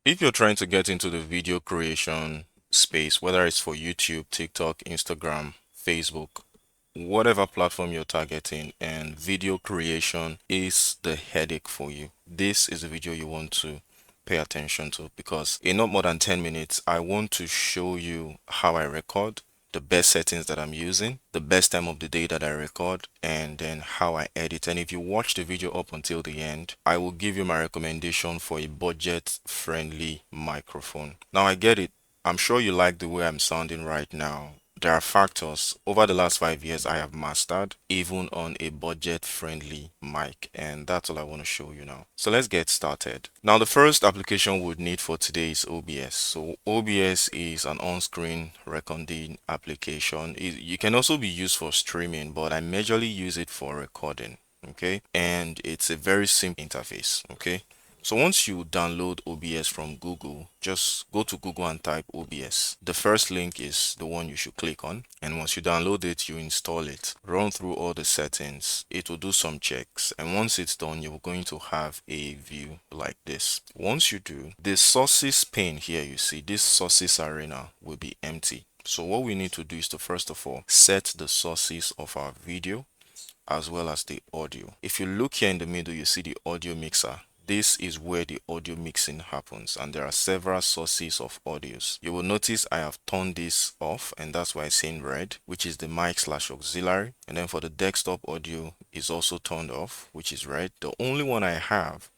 If you're trying to get into the video creation space, whether it's for YouTube, TikTok, Instagram, Facebook, whatever platform you're targeting, and video creation is the headache for you, this is the video you want to pay attention to, because in not more than 10 minutes, I want to show you how I record, the best settings that I'm using, the best time of the day that I record, and then how I edit. And if you watch the video up until the end, I will give you my recommendation for a budget-friendly microphone. Now, I get it. I'm sure you like the way I'm sounding right now. There are factors over the last 5 years I have mastered, even on a budget-friendly mic, and that's all I want to show you now. So let's get started. Now, the first application we'd need for today is OBS. So OBS is an on-screen recording application. You can also be used for streaming, but I majorly use it for recording. Okay, and it's a very simple interface. Okay, so once you download OBS from Google, just go to Google and type OBS. The first link is the one you should click on. And once you download it, you install it, run through all the settings. It will do some checks. And once it's done, you're going to have a view like this. Once you do, the sources pane here, you see this sources arena will be empty. So what we need to do is to first of all set the sources of our video as well as the audio. If you look here in the middle, you see the audio mixer. This is where the audio mixing happens, and there are several sources of audios. You will notice I have turned this off, and that's why it's in red, which is the mic/auxiliary. And then for the desktop audio is also turned off, which is red. The only one I have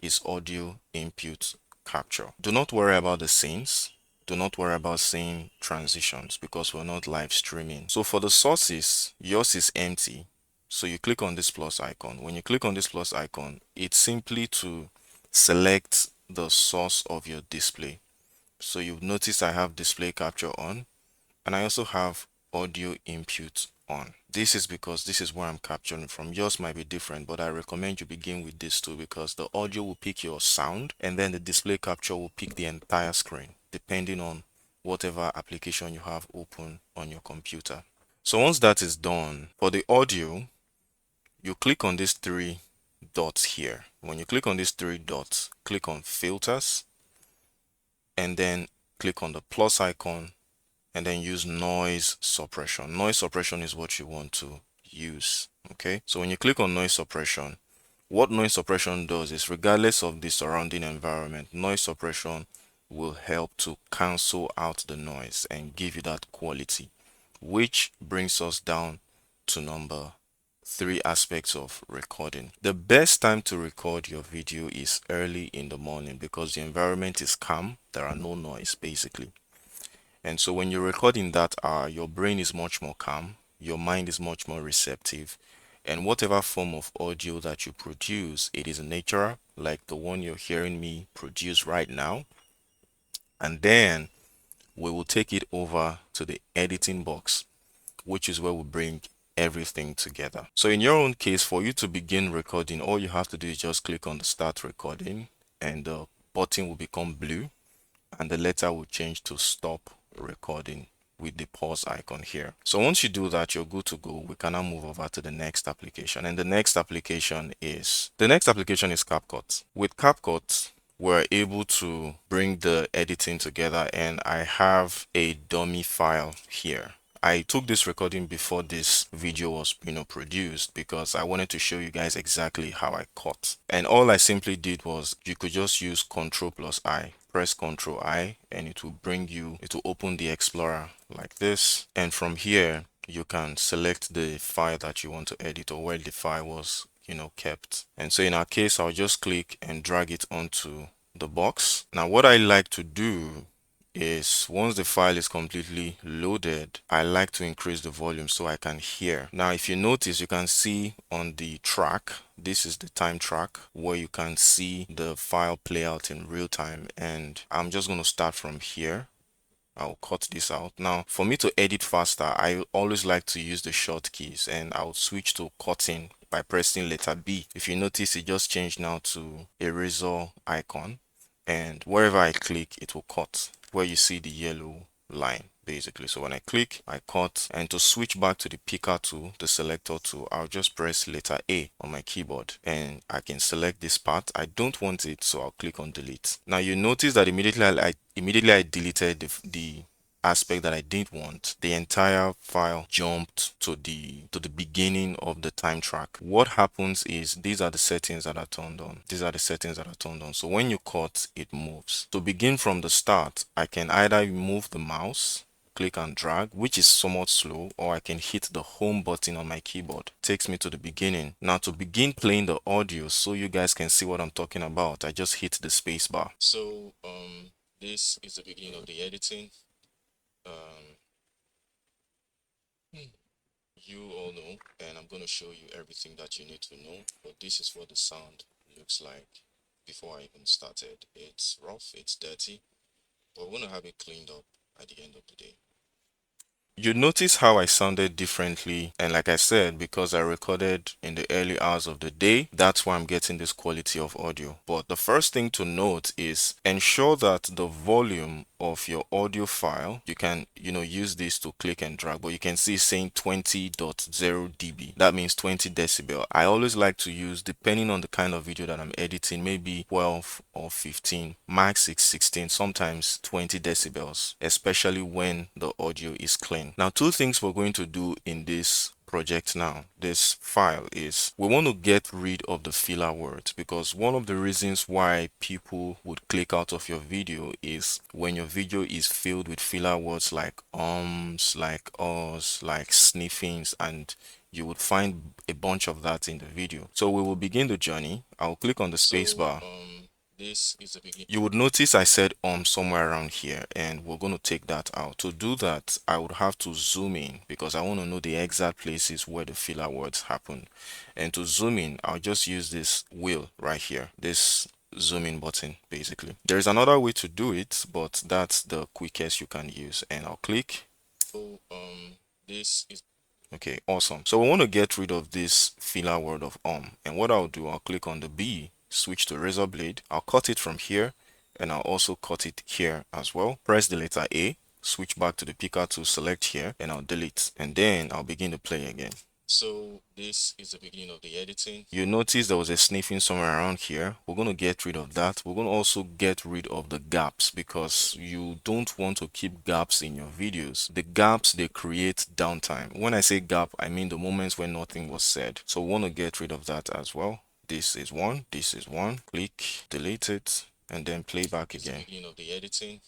is audio input capture. Do not worry about the scenes. Do not worry about seeing transitions because we're not live streaming. So for the sources, yours is empty. So you click on this plus icon. When you click on this plus icon, it's simply to select the source of your display. So you've noticed I have display capture on, and I also have audio input on. This is because this is where I'm capturing from. Yours might be different, but I recommend you begin with this too, because the audio will pick your sound and then the display capture will pick the entire screen, depending on whatever application you have open on your computer. So once that is done, for the audio, you click on these three dots here. When you click on these three dots, click on filters and then click on the plus icon and then use noise suppression. Noise suppression is what you want to use. Okay, so when you click on noise suppression, what noise suppression does is, regardless of the surrounding environment, noise suppression will help to cancel out the noise and give you that quality, which brings us down to number 3 aspects of recording. The best time to record your video is early in the morning because the environment is calm, there are no noise basically. And so when you record in that hour, your brain is much more calm, your mind is much more receptive, and whatever form of audio that you produce, it is natural, like the one you're hearing me produce right now. And then we will take it over to the editing box, which is where we bring everything together. So in your own case, for you to begin recording, all you have to do is just click on the start recording and the button will become blue and the letter will change to stop recording with the pause icon here. So once you do that, you're good to go. We can now move over to the next application, and the next application is CapCut. With CapCut, we're able to bring the editing together, and I have a dummy file here. I took this recording before this video was produced because I wanted to show you guys exactly how I cut. And all I simply did was, you could just use Ctrl+I, press Ctrl+I, and it will open the Explorer like this. And from here, you can select the file that you want to edit or where the file was kept. And so in our case, I'll just click and drag it onto the box. Now what I like to do is, once the file is completely loaded, I like to increase the volume so I can hear. Now if you notice, you can see on the track, this is the time track where you can see the file play out in real time, and I'm just going to start from here. I'll cut this out. Now for me to edit faster, I always like to use the short keys, and I'll switch to cutting by pressing letter B. If you notice, it just changed now to a razor icon, and wherever I click, it will cut, where you see the yellow line. basically. So when I click, I cut, and to switch back to the picker tool, the selector tool, I'll just press letter A on my keyboard and I can select this part. I don't want it, so I'll click on delete. Now you notice that immediately I deleted the aspect that I didn't want. The entire file jumped to the beginning of the time track. What happens is these are the settings that are turned on. These are the settings that are turned on. So when you cut, it moves. To begin from the start, I can either move the mouse, click and drag, which is somewhat slow, or I can hit the home button on my keyboard. Takes me to the beginning. Now to begin playing the audio so you guys can see what I'm talking about, I just hit the space bar. So this is the beginning of the editing. um you all know, and I'm going to show you everything that you need to know, but this is what the sound looks like before I even started. It's rough, it's dirty, but we're going to have it cleaned up at the end of the day. You notice how I sounded differently, and like I said, because I recorded in the early hours of the day, that's why I'm getting this quality of audio. But the first thing to note is ensure that the volume of your audio file, you can use this to click and drag, but you can see it's saying 20.0 dB. That means 20 decibel. I always like to use, depending on the kind of video that I'm editing, maybe 12 or 15, max is 16, sometimes 20 decibels, especially when the audio is clean. Now, two things we're going to do in this project now, this file, is we want to get rid of the filler words, because one of the reasons why people would click out of your video is when your video is filled with filler words like like us, like sniffings, and you would find a bunch of that in the video. So we will begin the journey. I'll click on the space bar. This is the beginning. You would notice I said somewhere around here, and we're going to take that out. To do that, I would have to zoom in because I want to know the exact places where the filler words happen. And to zoom in, I'll just use this wheel right here, this zoom in button. Basically, there's another way to do it, but that's the quickest you can use, and I'll click. So this is okay, awesome. So we want to get rid of this filler word of and what I'll do, I'll click on the B, switch to razor blade, I'll cut it from here, and I'll also cut it here as well. Press the letter A, switch back to the picker to select here, and I'll delete, and then I'll begin to play again. So this is the beginning of the editing. You notice there was a sniffing somewhere around here. We're going to get rid of that. We're going to also get rid of the gaps, because you don't want to keep gaps in your videos. The gaps, they create downtime. When I say gap, I mean the moments when nothing was said. So we want to get rid of that as well. This is one, this is one. Click, delete it, and then play back again. The beginning of the editing.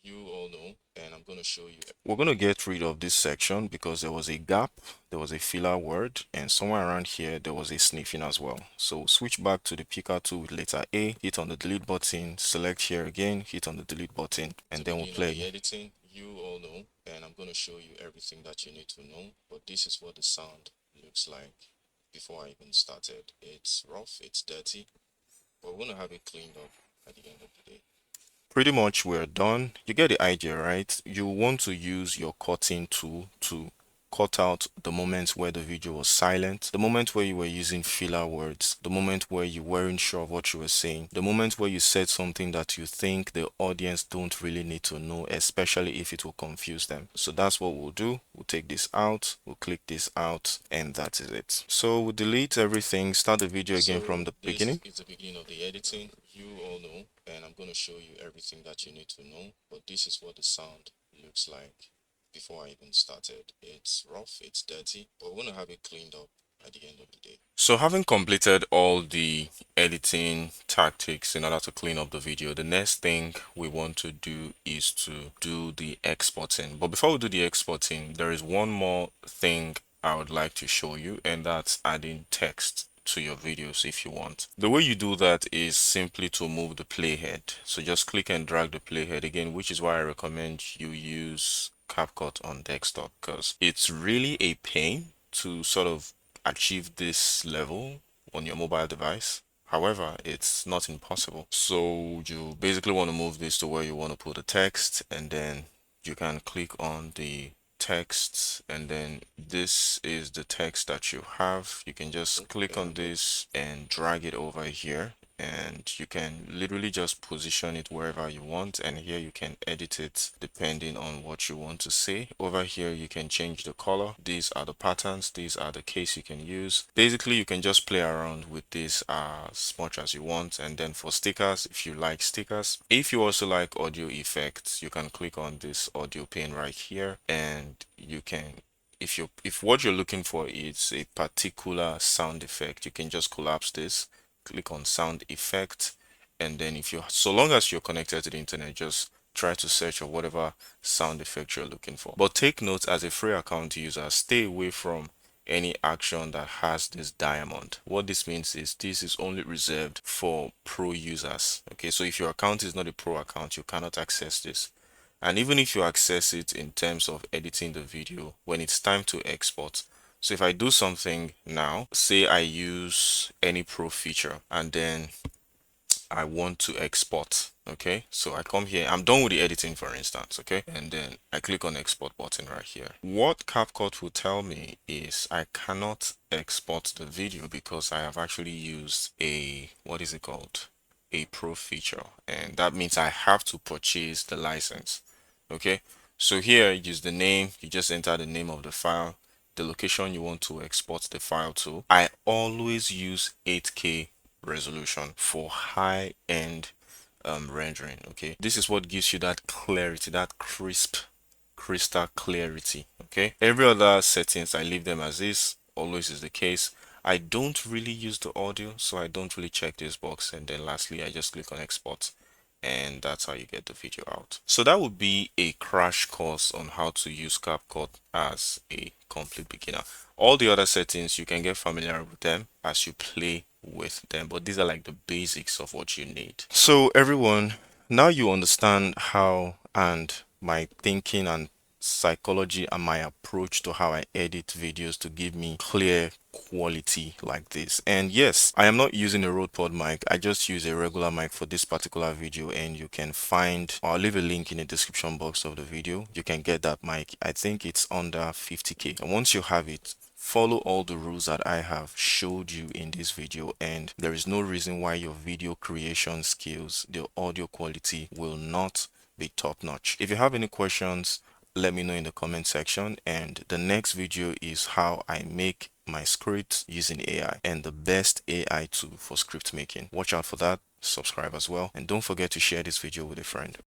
You all know, and I'm going to show you. We're going to get rid of this section because there was a gap, there was a filler word, and somewhere around here there was a sniffing as well. So switch back to the picker tool with letter A, hit on the delete button, select here again, hit on the delete button, and then we'll play. The editing, you all know, and I'm going to show you everything that you need to know, but this is what the sound looks like before I even started. It's rough, it's dirty, but we're going to have it cleaned up at the end of the day. Pretty much we're done. You get the idea, right? You want to use your cutting tool to cut out the moments where the video was silent, the moment where you were using filler words, the moment where you weren't sure of what you were saying, the moment where you said something that you think the audience don't really need to know, especially if it will confuse them. So that's what we'll do. We'll take this out, we'll click this out, and that is it. So we'll delete everything, start the video again from the beginning. This is the beginning of the editing. You all know, and I'm going to show you everything that you need to know, but this is what the sound looks like before I even started. It's rough, it's dirty, but we're going to have it cleaned up at the end of the day. So having completed all the editing tactics in order to clean up the video, the next thing we want to do is to do the exporting. But before we do the exporting, there is one more thing I would like to show you, and that's adding text to your videos if you want. The way you do that is simply to move the playhead. So just click and drag the playhead again, which is why I recommend you use CapCut on desktop, because it's really a pain to sort of achieve this level on your mobile device. However, it's not impossible. So you basically want to move this to where you want to put the text, and then you can click on the text, and then this is the text that you have. You can just click on this and drag it over here, and you can literally just position it wherever you want, and here you can edit it depending on what you want to say. Over here you can change the color. These are the patterns, these are the case you can use. Basically you can just play around with this as much as you want. And then for stickers, if you like stickers, if you also like audio effects, you can click on this audio pane right here, and you can, if what you're looking for is a particular sound effect, you can just collapse this, click on sound effect, and then if you, so long as you're connected to the internet, just try to search for whatever sound effect you're looking for. But take note, as a free account user, stay away from any action that has this diamond. What this means is this is only reserved for pro users. Okay, so if your account is not a pro account, you cannot access this. And even if you access it in terms of editing the video, when it's time to export, so if I do something now, say I use any pro feature and then I want to export, okay, so I come here, I'm done with the editing for instance, okay, and then I click on export button right here. What CapCut will tell me is I cannot export the video because I have actually used a, what is it called, a pro feature, and that means I have to purchase the license. Okay, so here use the name, you just enter the name of the file, the location you want to export the file to. I always use 8K resolution for high-end rendering. Okay, this is what gives you that clarity, that crisp, crystal clarity. Okay, every other settings I leave them as is, always is the case. I don't really use the audio, so I don't really check this box, and then lastly I just click on export, and that's how you get the video out. So that would be a crash course on how to use CapCut as a complete beginner. All the other settings, you can get familiar with them as you play with them, but these are like the basics of what you need. So everyone, now you understand how and my thinking and psychology and my approach to how I edit videos to give me clear quality like this. And yes, I am not using a Rode Pod mic, I just use a regular mic for this particular video, and you can find, I'll leave a link in the description box of the video. You can get that mic. I think it's under 50k, and once you have it, follow all the rules that I have showed you in this video, and there is no reason why your video creation skills, the audio quality will not be top notch. If you have any questions, let me know in the comment section, and the next video is how I make my scripts using AI and the best AI tool for script making. Watch out for that, subscribe as well, and don't forget to share this video with a friend.